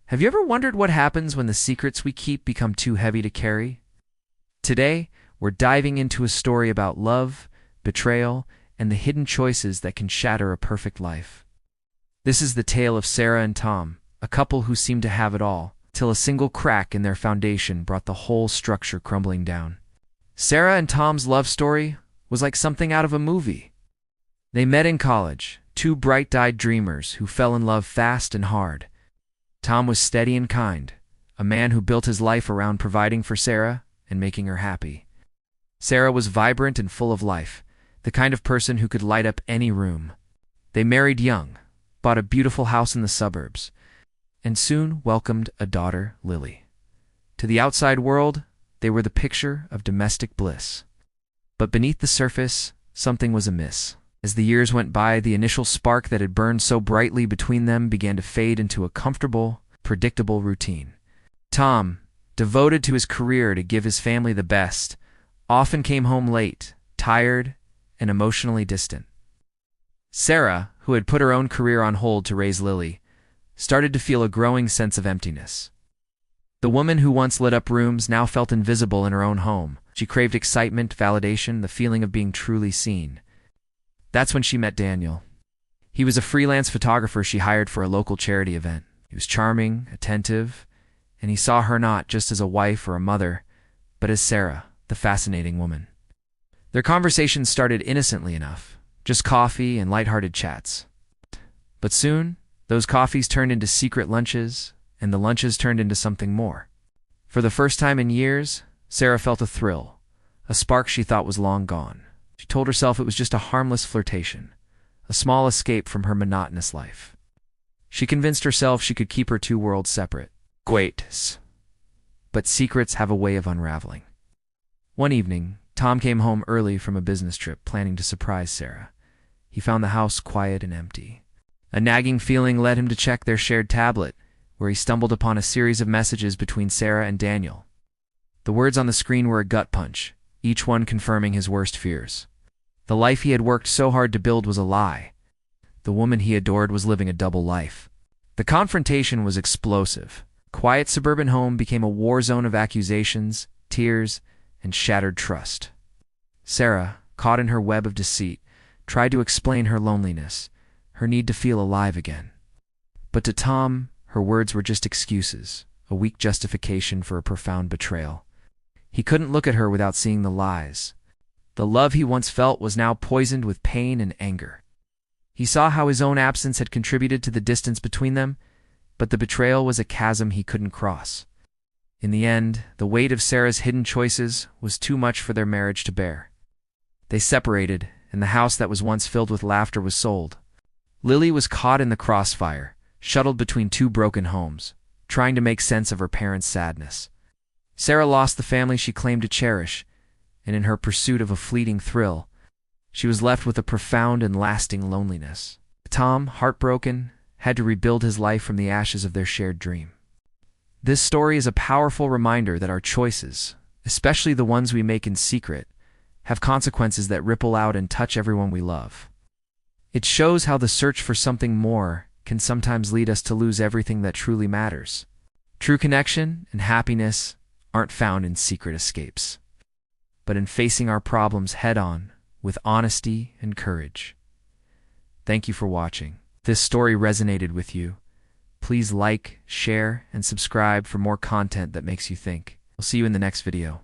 Have you ever wondered what happens when the secrets we keep become too heavy to carry? Today, we're diving into a story about love, betrayal, and the hidden choices that can shatter a perfect life. This is the tale of Sarah and Tom, a couple who seemed to have it all, till a single crack in their foundation brought the whole structure crumbling down. Sarah and Tom's love story was like something out of a movie. They met in college, two bright-eyed dreamers who fell in love fast and hard. Tom was steady and kind, a man who built his life around providing for Sarah and making her happy. Sarah was vibrant and full of life, the kind of person who could light up any room. They married young, bought a beautiful house in the suburbs, and soon welcomed a daughter, Lily. To the outside world, they were the picture of domestic bliss. But beneath the surface, something was amiss. As the years went by, the initial spark that had burned so brightly between them began to fade into a comfortable, predictable routine. Tom, devoted to his career to give his family the best, often came home late, tired, and emotionally distant. Sarah, who had put her own career on hold to raise Lily, started to feel a growing sense of emptiness. The woman who once lit up rooms now felt invisible in her own home. She craved excitement, validation, the feeling of being truly seen. That's when she met Daniel. He was a freelance photographer she hired for a local charity event. He was charming, attentive, and he saw her not just as a wife or a mother, but as Sarah, the fascinating woman. Their conversation started innocently enough, just coffee and lighthearted chats. But soon, those coffees turned into secret lunches, and the lunches turned into something more. For the first time in years, Sarah felt a thrill, a spark she thought was long gone. She told herself it was just a harmless flirtation, a small escape from her monotonous life. She convinced herself she could keep her two worlds separate. But secrets have a way of unraveling. One evening, Tom came home early from a business trip, planning to surprise Sarah. He found the house quiet and empty. A nagging feeling led him to check their shared tablet, where he stumbled upon a series of messages between Sarah and Daniel. The words on the screen were a gut punch, each one confirming his worst fears. The life he had worked so hard to build was a lie. The woman he adored was living a double life. The confrontation was explosive. Quiet suburban home became a war zone of accusations, tears, and shattered trust. Sarah, caught in her web of deceit, tried to explain her loneliness, her need to feel alive again. But to Tom, her words were just excuses, a weak justification for a profound betrayal. He couldn't look at her without seeing the lies. The love he once felt was now poisoned with pain and anger. He saw how his own absence had contributed to the distance between them, but the betrayal was a chasm he couldn't cross. In the end, the weight of Sarah's hidden choices was too much for their marriage to bear. They separated, and the house that was once filled with laughter was sold. Lily was caught in the crossfire, shuttled between two broken homes, trying to make sense of her parents' sadness. Sarah lost the family she claimed to cherish, and in her pursuit of a fleeting thrill, she was left with a profound and lasting loneliness. Tom, heartbroken, had to rebuild his life from the ashes of their shared dream. This story is a powerful reminder that our choices, especially the ones we make in secret, have consequences that ripple out and touch everyone we love. It shows how the search for something more can sometimes lead us to lose everything that truly matters. True connection and happiness aren't found in secret escapes, but in facing our problems head-on with honesty and courage. Thank you for watching. If this story resonated with you, please like, share, and subscribe for more content that makes you think. I'll see you in the next video.